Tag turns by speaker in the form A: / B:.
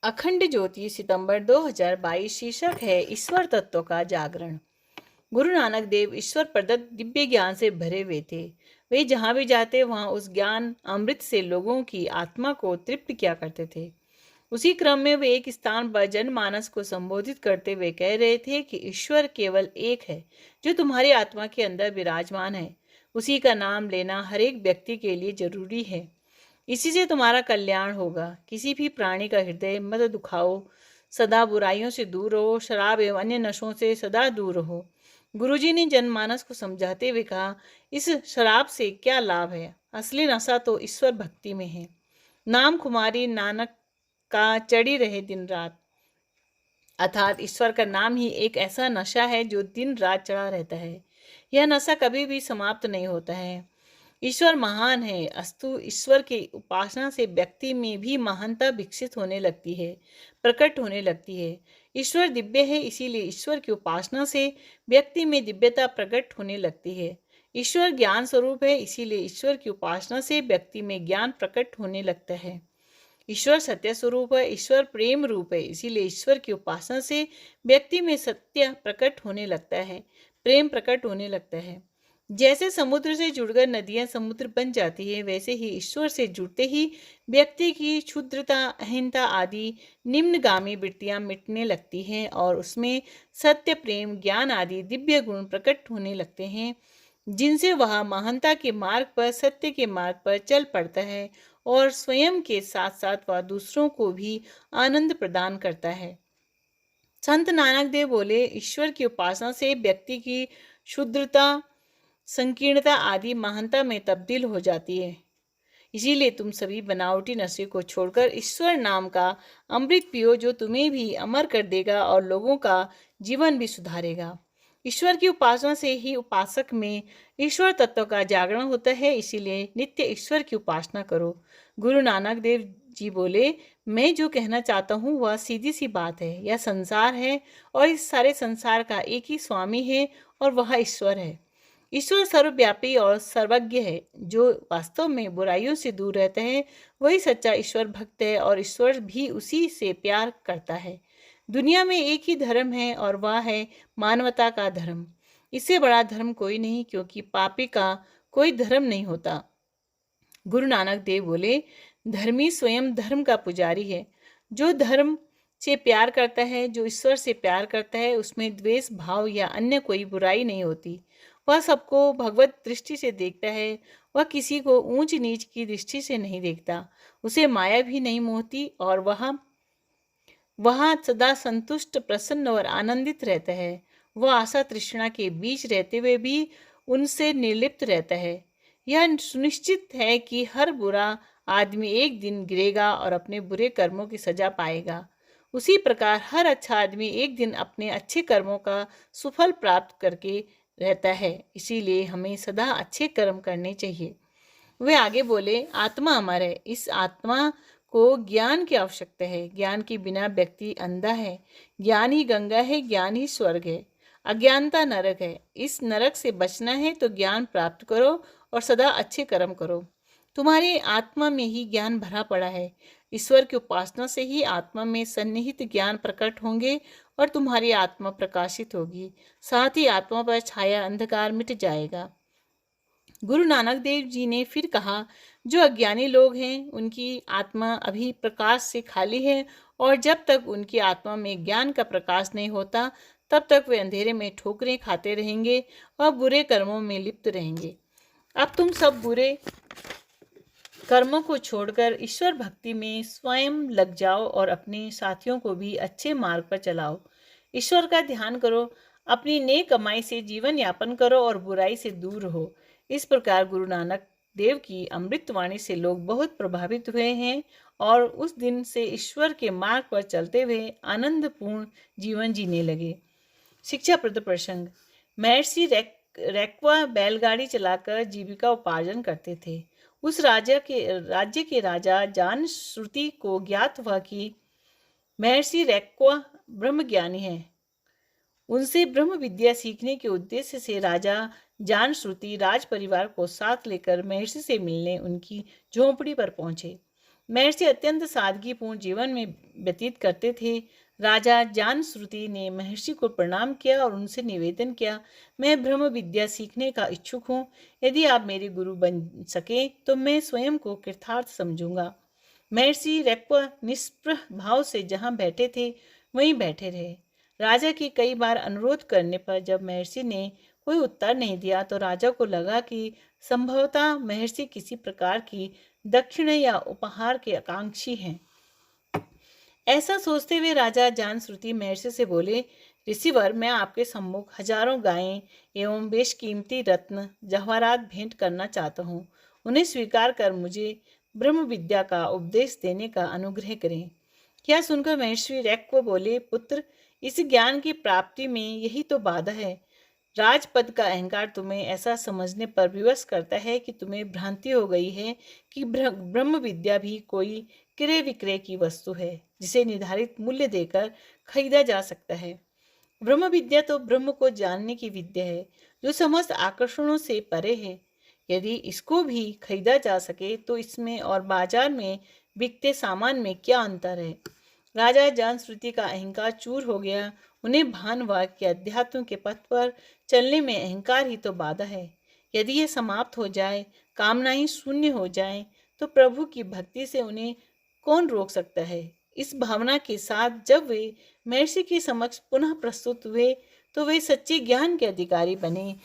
A: अखंड ज्योति सितंबर 2022। शीर्षक है ईश्वर तत्व का जागरण। गुरु नानक देव ईश्वर प्रदत्त दिव्य ज्ञान से भरे हुए थे। वे जहाँ भी जाते वहाँ उस ज्ञान अमृत से लोगों की आत्मा को तृप्त किया करते थे। उसी क्रम में वे एक स्थान पर जनमानस को संबोधित करते हुए कह रहे थे कि ईश्वर केवल एक है जो तुम्हारी आत्मा के अंदर विराजमान है। उसी का नाम लेना हर एक व्यक्ति के लिए जरूरी है। इसी से तुम्हारा कल्याण होगा। किसी भी प्राणी का हृदय मत दुखाओ। सदा बुराइयों से दूर रहो। शराब एवं अन्य नशों से सदा दूर रहो। गुरुजी ने जनमानस को समझाते हुए कहा, इस शराब से क्या लाभ है? असली नशा तो ईश्वर भक्ति में है। नाम कुमारी नानक का चढ़ी रहे दिन रात। अर्थात ईश्वर का नाम ही एक ऐसा नशा है जो दिन रात चढ़ा रहता है। यह नशा कभी भी समाप्त नहीं होता है। ईश्वर महान है, अस्तु ईश्वर की उपासना से व्यक्ति में भी महानता विकसित होने लगती है, प्रकट होने लगती है। ईश्वर दिव्य है, इसीलिए ईश्वर की उपासना से व्यक्ति में दिव्यता प्रकट होने लगती है। ईश्वर ज्ञान स्वरूप है, इसीलिए ईश्वर की उपासना से व्यक्ति में ज्ञान प्रकट होने लगता है। ईश्वर सत्य स्वरूप है, ईश्वर प्रेम रूप है, इसीलिए ईश्वर की उपासना से व्यक्ति में सत्य प्रकट होने लगता है, प्रेम प्रकट होने लगता है। जैसे समुद्र से जुड़कर नदियां समुद्र बन जाती है, वैसे ही ईश्वर से जुड़ते ही व्यक्ति की क्षुद्रता, अहंता आदि निम्नगामी वृत्तियां मिटने लगती हैं और उसमें सत्य, प्रेम, ज्ञान आदि दिव्य गुण प्रकट होने लगते हैं, जिनसे वह महानता के मार्ग पर, सत्य के मार्ग पर चल पड़ता है और स्वयं के साथ साथ वह दूसरों को भी आनंद प्रदान करता है। संत नानक देव बोले, ईश्वर की उपासना से व्यक्ति की क्षुद्रता, संकीर्णता आदि महानता में तब्दील हो जाती है। इसीलिए तुम सभी बनावटी नशे को छोड़कर ईश्वर नाम का अमृत पियो, जो तुम्हें भी अमर कर देगा और लोगों का जीवन भी सुधारेगा। ईश्वर की उपासना से ही उपासक में ईश्वर तत्व का जागरण होता है, इसीलिए नित्य ईश्वर की उपासना करो। गुरु नानक देव जी बोले, मैं जो कहना चाहता हूँ वह सीधी सी बात है। यह संसार है और इस सारे संसार का एक ही स्वामी है और वह ईश्वर है। ईश्वर सर्वव्यापी और सर्वज्ञ है। जो वास्तव में बुराइयों से दूर रहता है वही सच्चा ईश्वर भक्त है और ईश्वर भी उसी से प्यार करता है। दुनिया में एक ही धर्म है और वह है मानवता का धर्म। इससे बड़ा धर्म कोई नहीं, क्योंकि पापी का कोई धर्म नहीं होता। गुरु नानक देव बोले, धर्मी स्वयं धर्म का पुजारी है। जो धर्म से प्यार करता है, जो ईश्वर से प्यार करता है, उसमें द्वेष भाव या अन्य कोई बुराई नहीं होती। वह सबको भगवत दृष्टि से देखता है। वह किसी को ऊंच नीच की दृष्टि से नहीं देखता। उसे माया भी नहीं मोहती और वह सदा संतुष्ट, प्रसन्न और आनंदित रहता है। वह आशा तृष्णा के बीच रहते हुए भी उनसे निर्लिप्त रहता है। यह सुनिश्चित है कि हर बुरा आदमी एक दिन गिरेगा और अपने बुरे कर्मों की सजा पाएगा। उसी प्रकार हर अच्छा आदमी एक दिन अपने अच्छे कर्मों का सुफल प्राप्त करके रहता है। इसीलिए हमें सदा अच्छे कर्म करने चाहिए। वे आगे बोले, आत्मा अमर है। इस आत्मा को ज्ञान की आवश्यकता है। ज्ञान के बिना व्यक्ति अंधा है। ज्ञान ही गंगा है, ज्ञान ही स्वर्ग है। अज्ञानता नरक है। इस नरक से बचना है तो ज्ञान प्राप्त करो और सदा अच्छे कर्म करो। तुम्हारी आत्मा में ही ज्ञान भरा पड़ा है। ईश्वर की उपासना से ही आत्मा में सन्निहित ज्ञान प्रकट होंगे और तुम्हारी आत्मा प्रकाशित होगी। साथ ही आत्मा पर छाया अंधकार मिट जाएगा। गुरु नानक देव जी ने फिर कहा, जो अज्ञानी लोग हैं उनकी आत्मा अभी प्रकाश से खाली है और जब तक उनकी आत्मा में ज्ञान का प्रकाश नहीं होता तब तक वे अंधेरे में ठोकरें खाते रहेंगे और बुरे कर्मों में लिप्त रहेंगे। अब तुम सब बुरे कर्मों को छोड़कर ईश्वर भक्ति में स्वयं लग जाओ और अपने साथियों को भी अच्छे मार्ग पर चलाओ। ईश्वर का ध्यान करो, अपनी नेक कमाई से जीवन यापन करो और बुराई से दूर रहो। इस प्रकार गुरु नानक देव की अमृतवाणी से लोग बहुत प्रभावित हुए हैं और उस दिन से ईश्वर के मार्ग पर चलते हुए आनंदपूर्ण जीवन जीने लगे। शिक्षाप्रद प्रसंग। महर्षि रेक्वा बैलगाड़ी चलाकर जीविका उपार्जन करते थे। उस राज्य के राजा जान श्रुति को ज्ञात हुआ कि महर्षि रेक्वा ब्रह्मज्ञानी है। उनसे ब्रह्म विद्या सीखने के उद्देश्य से राजा जान श्रुति राज परिवार को साथ लेकर महर्षि से मिलने उनकी झोंपड़ी पर पहुंचे। महर्षि अत्यंत सादगीपूर्ण जीवन में व्यतीत करते थे। राजा जानश्रुति ने महर्षि को प्रणाम किया और उनसे निवेदन किया, मैं ब्रह्म विद्या सीखने का इच्छुक हूँ। यदि आप मेरे गुरु बन सके तो मैं स्वयं को कृतार्थ समझूंगा। महर्षि रैक्व निष्प्रह भाव से जहाँ बैठे थे वहीं बैठे रहे। राजा के कई बार अनुरोध करने पर जब महर्षि ने कोई उत्तर नहीं दिया तो राजा को लगा कि संभवतः महर्षि किसी प्रकार की दक्षिण या उपहार के आकांक्षी हैं। ऐसा सोचते हुए राजा जानश्रुति महर्षि से बोले, ऋषिवर, मैं आपके सम्मुख हजारों गायें एवं बेशकीमती रत्न जवाहरात भेंट करना चाहता हूँ। उन्हें स्वीकार कर मुझे ब्रह्म विद्या का उपदेश देने का अनुग्रह करें। क्या सुनकर महर्षि रैक्व बोले, पुत्र, इस ज्ञान की प्राप्ति में यही तो बाधा है। राजपद का अहंकार तुम्हें ऐसा समझने पर विवश करता है कि तुम्हें भ्रांति हो गई है कि ब्रह्म विद्या भी कोई क्रय विक्रय की वस्तु है जिसे निर्धारित मूल्य देकर खरीदा जा सकता है। ब्रह्म विद्या तो ब्रह्म को जानने की विद्या है जो समस्त आकर्षणों से परे है। यदि इसको भी खरीदा जा सके तो इसमें और बाजार में बिकते सामान में क्या अंतर है। राजा जानश्रुति का अहंकार चूर हो गया। उन्हें भान हुआ कि अध्यात्म के पथ पर चलने में अहंकार ही तो बाधा है। यदि यह समाप्त हो जाए, कामनाएं शून्य हो जाएं, तो प्रभु की भक्ति से उन्हें कौन रोक सकता है। इस भावना के साथ जब वे महर्षि के समक्ष पुनः प्रस्तुत हुए तो वे सच्चे ज्ञान के अधिकारी बने।